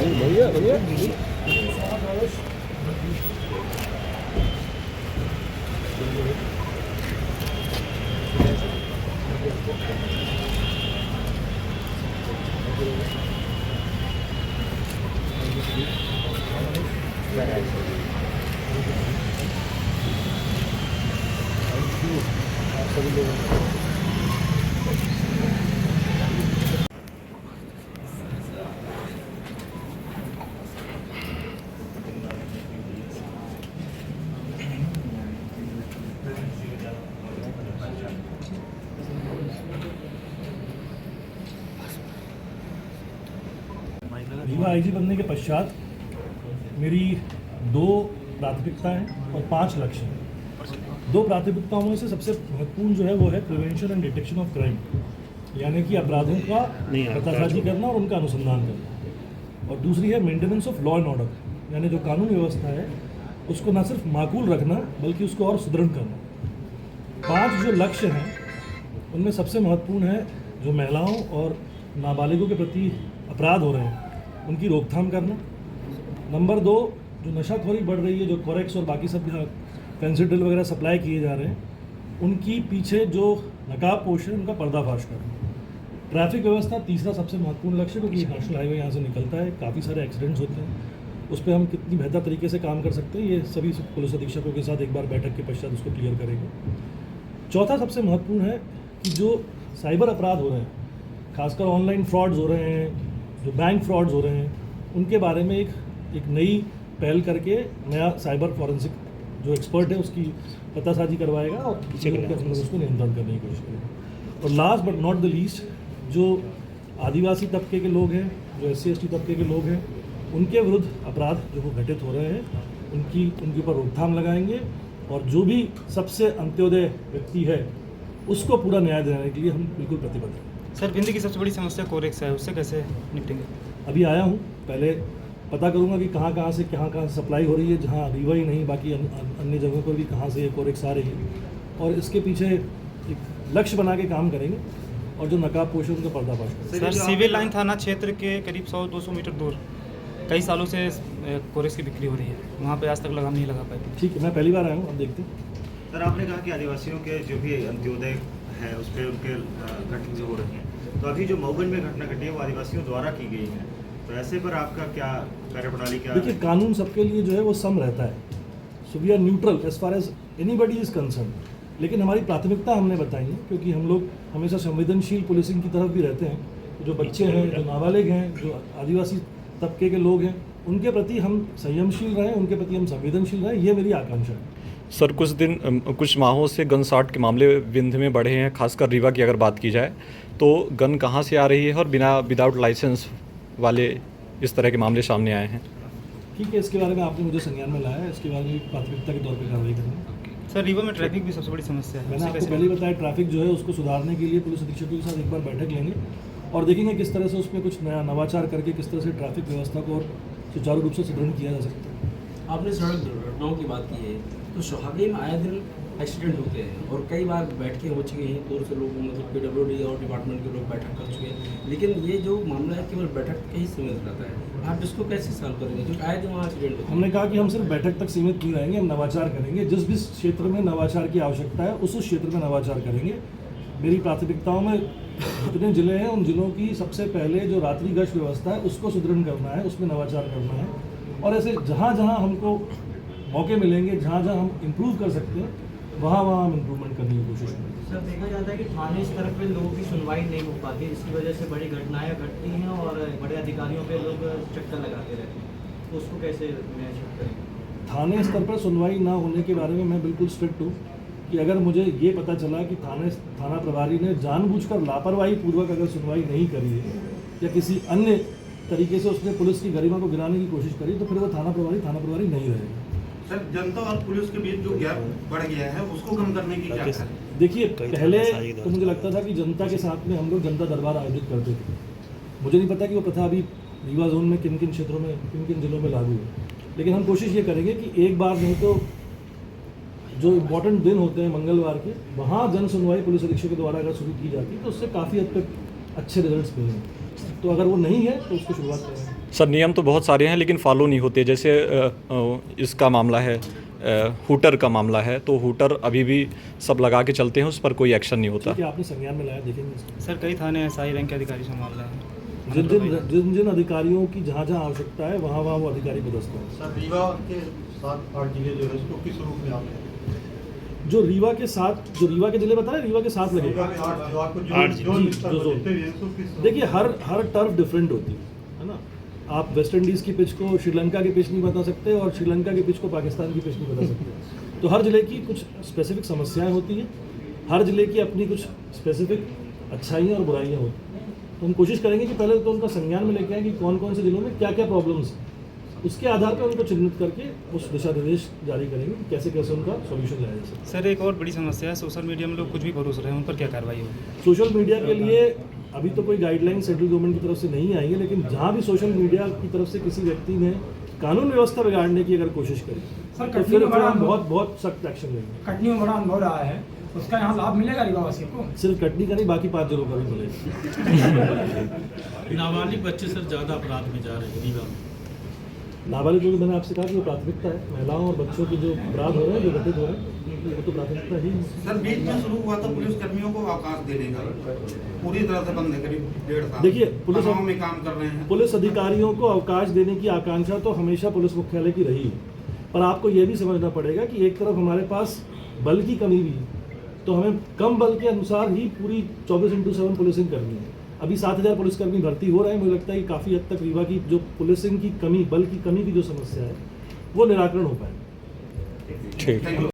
बढ़िया बढ़िया। रीवा आईजी बनने के पश्चात मेरी 2 प्राथमिकताएं और 5 लक्ष्य हैं। 2 प्राथमिकताओं में से सबसे महत्वपूर्ण जो है वो है prevention and detection of crime, यानी कि अपराधों का पतासाजी करना और उनका अनुसंधान करना, और दूसरी है maintenance of law and order, यानी जो कानून व्यवस्था है उसको न सिर्फ माकूल रखना बल्कि उसको और सुदृढ़ करना। 5 जो लक्ष्य हैं उनमें सबसे महत्वपूर्ण है जो महिलाओं और नाबालिगों के प्रति अपराध हो रहे हैं उनकी रोकथाम करना। नंबर 2, जो नशाखोरी बढ़ रही है, जो कोरेक्स और बाकी सब फेंसिडिल वगैरह सप्लाई किए जा रहे हैं उनकी पीछे जो नकाबपोश है उनका पर्दाफाश करना। ट्रैफिक व्यवस्था तीसरा सबसे महत्वपूर्ण लक्ष्य, क्योंकि नेशनल हाईवे यहाँ से निकलता है, काफ़ी सारे एक्सीडेंट्स होते हैं, उस पर हम कितनी बेहतर तरीके से काम कर सकते हैं ये सभी पुलिस अधीक्षकों के साथ एक बार बैठक के पश्चात उसको क्लियर करेंगे। चौथा सबसे महत्वपूर्ण है कि जो साइबर अपराध हो रहे हैं, खासकर ऑनलाइन फ्रॉड्स हो रहे हैं, जो बैंक फ्रॉड्स हो रहे हैं, उनके बारे में एक नई पहल करके नया साइबर फॉरेंसिक जो एक्सपर्ट है उसकी पतासाजी करवाएगा और उसको नियंत्रण करने की कोशिश करेगा। और last but not the least, जो आदिवासी तबके के लोग हैं, जो SC/ST तबके के लोग हैं, उनके विरुद्ध अपराध जो वो घटित हो रहे हैं उनके ऊपर रोकथाम लगाएंगे, और जो भी सबसे अंत्योदय व्यक्ति है उसको पूरा न्याय दिलाने के लिए हम बिल्कुल प्रतिबद्ध हैं। सर, भिंड की सबसे बड़ी समस्या कोरेक्स है, उससे कैसे निपटेंगे? अभी आया हूँ, पहले पता करूँगा कि कहाँ से सप्लाई हो रही है, जहाँ रीवा ही नहीं बाकी अन्य जगहों पर भी कहाँ से ये कोरेक्स आ रही है, और इसके पीछे एक लक्ष्य बना के काम करेंगे और जो नकाबपोश है उनका पर्दाफाश करेंगे। सर, सिविल लाइन थाना क्षेत्र के करीब 100-200 मीटर दूर कई सालों से कोरेक्स की बिक्री हो रही है, वहाँ पे आज तक लगाम नहीं लगा पाए। ठीक है, मैं पहली बार आया हूँ, अब देखते हैं। सर, आपने कहा कि आदिवासियों के जो भी अंत्योदय है उस पर उनके घटना हो रही है, तो अभी जो मऊगंज में घटना घटी है वो आदिवासियों द्वारा की गई है, तो ऐसे पर आपका क्या कार्यप्रणाली क्या? देखिए, कानून सबके लिए जो है वो सम रहता है, so we are neutral as far as anybody is concerned, लेकिन हमारी प्राथमिकता हमने बताई है, क्योंकि हम लोग हमेशा संवेदनशील पुलिसिंग की तरफ भी रहते हैं। जो बच्चे हैं, जो नाबालिग हैं, जो आदिवासी तबके के लोग हैं, उनके प्रति हम संयमशील रहें, उनके प्रति हम संवेदनशील रहें, ये मेरी आकांक्षा है। सर, कुछ माहों से गन शॉट के मामले विंध्य में बढ़े हैं, खासकर रीवा की अगर बात की जाए तो गन कहां से आ रही है और विदाउट लाइसेंस वाले इस तरह के मामले सामने आए हैं? ठीक है, इसके बारे में आपने मुझे संज्ञान में लाया है, इसके बारे में प्राथमिकता के तौर पर कार्रवाई करेंगे। सर, रीवा में ट्रैफिक भी सबसे बड़ी समस्या है, मैंने आपको पहले ही बताया, ट्रैफिक जो है उसको सुधारने के लिए पुलिस अधीक्षकों के साथ एक बार बैठक लेंगे और देखेंगे किस तरह से उसमें कुछ नया नवाचार करके किस तरह से ट्रैफिक व्यवस्था को और सुचारू रूप से सुदृढ़ किया जा सकता है। आपने सड़क दुर्घटनाओं की बात की है, तो सोहागी में आए दिन एक्सीडेंट होते हैं और कई बार बैठकें हो चुकी हैं, दूर से लोग मतलब PWD और डिपार्टमेंट के लोग बैठक कर चुके हैं, लेकिन ये जो मामला है केवल बैठक के ही सीमित रहता है, आप इसको कैसे सॉल्व करेंगे? क्योंकि आए दिन वहाँ एक्सीडेंट होते हैं। हमने कहा कि हम सिर्फ बैठक तक सीमित नहीं रहेंगे, हम नवाचार करेंगे, जिस भी क्षेत्र में नवाचार की आवश्यकता है उस क्षेत्र में नवाचार करेंगे। मेरी प्राथमिकताओं में जितने ज़िले हैं उन ज़िलों की सबसे पहले जो रात्रि गश्त व्यवस्था है उसको सुदृढ़ करना है, उसमें नवाचार करना है, और ऐसे जहाँ जहाँ हमको मौके मिलेंगे, जहाँ जहाँ हम इम्प्रूव कर सकते हैं वहाँ हम इम्प्रूवमेंट करने की कोशिश करेंगे। सर, देखा जाता है कि थाने स्तर पे लोगों की सुनवाई नहीं हो पाती, इसकी वजह से बड़ी घटनाएं घटती हैं और बड़े अधिकारियों पे लोग चक्कर लगाते रहते हैं, तो उसको कैसे मैनेज करेंगे? थाने स्तर पर सुनवाई ना होने के बारे में मैं बिल्कुल स्ट्रिक्ट हूँ कि अगर मुझे ये पता चला कि थाना प्रभारी ने जानबूझकर लापरवाही पूर्वक अगर सुनवाई नहीं करी है या किसी अन्य तरीके से उसने पुलिस की गरिमा को गिराने की कोशिश करी, तो फिर वो थाना प्रभारी नहीं रहेगा। सर, जनता और पुलिस के बीच जो गैप बढ़ गया है उसको कम करने की क्या करें? देखिए, पहले तो मुझे लगता था कि जनता के साथ में हम लोग जनता दरबार आयोजित करते थे, मुझे नहीं पता कि वो प्रथा अभी रीवा जोन में किन किन क्षेत्रों में किन किन जिलों में लागू है, लेकिन हम कोशिश ये करेंगे कि एक बार नहीं तो जो इम्पोर्टेंट दिन होते हैं मंगलवार के, वहाँ जन सुनवाई पुलिस अधीक्षक के द्वारा अगर शुरू की जाती है तो उससे काफ़ी हद तक अच्छे रिजल्ट्स मिलेंगे। तो अगर वो नहीं है तो उसको शुरुआत करेंगे। सर नियम तो बहुत सारे हैं लेकिन फॉलो नहीं होते, जैसे इसका मामला है, हूटर का मामला है, तो हूटर अभी भी सब लगा के चलते हैं, उस पर कोई एक्शन नहीं होता। ठीक है, आपने संज्ञान में लाया, देखेंगे इसको। सर कई थाने एसआई रैंक के अधिकारी से मामला है। जिन अधिकारियों की जहाँ जहाँ आवश्यकता है वहाँ वहाँ वो अधिकारी पदस्थ हैं। सर रीवा के 7-8 जिले जो है उसको किस रूप में आप जो रीवा के जिले बता रहे हैं, रीवा के 7 लगे। रीवा के 8 जो आपको आठ जो जी, स्तर जो पर जोन। जीते हुए हैं, उसको किस देखिए हर टर्फ डिफरेंट होती है ना। आप वेस्ट इंडीज़ की पिच को श्रीलंका की पिच नहीं बता सकते और श्रीलंका की पिच को पाकिस्तान की पिच नहीं बता सकते। तो हर जिले की कुछ स्पेसिफिक समस्याएं होती हैं, हर जिले की अपनी कुछ स्पेसिफिक अच्छाइयाँ और बुराइयाँ होती हैं। तो हम कोशिश करेंगे कि पहले तो उनका संज्ञान में लेके आए कि कौन कौन से जिलों में क्या क्या प्रॉब्लम्स हैं, उसके आधार पर उनको चिन्हित करके उस दिशा निर्देश जारी करेंगे कि कैसे कैसे उनका सॉल्यूशन लाया जा सकता सर एक और बड़ी समस्या है, सोशल मीडिया में लोग कुछ भी परोस रहे हैं, उन पर क्या कार्रवाई होगी? है। सोशल मीडिया के लिए अभी तो कोई गाइडलाइन सेंट्रल गवर्नमेंट की तरफ से नहीं आई है, लेकिन जहाँ भी सोशल मीडिया की तरफ से किसी व्यक्ति ने कानून व्यवस्था बिगाड़ने की अगर कोशिश करी सर, तो फिर हम बहुत सख्त एक्शन लेंगे। कटनी में बड़ा अनुभव रहा है, उसका यहाँ लाभ मिलेगा रीवावासियों को? सिर्फ कटनी का नहीं, बाकी 5 जिलों का भी मिलेगा। नाबालिग बच्चे सर ज़्यादा अपराध में जा रहे हैं रीवा में। नाबालिग जो मैंने आपसे कहा कि वो प्राथमिकता है, महिलाओं और बच्चों के जो अपराध हो रहे हैं, जो घटित हो रहे हैं, वो तो प्राथमिकता ही है। सर बीच में शुरू हुआ था पुलिस कर्मियों को अवकाश देने का, पूरी तरह से बंद है, करीब 1.5 साल। देखिए, पुलिस थानाओं में काम कर रहे हैं। पुलिस अधिकारियों को अवकाश देने की आकांक्षा तो हमेशा पुलिस मुख्यालय की रही है, पर आपको ये भी समझना पड़ेगा कि एक तरफ हमारे पास बल की कमी भी है, तो हमें कम बल के अनुसार ही पूरी 24/7 पुलिसिंग करनी है। अभी 7000 पुलिसकर्मी भर्ती हो रहे हैं। मुझे लगता है कि काफ़ी हद तक रीवा की जो पुलिसिंग की कमी, बल की कमी की जो समस्या है, वो निराकरण हो पाएगा। ठीक।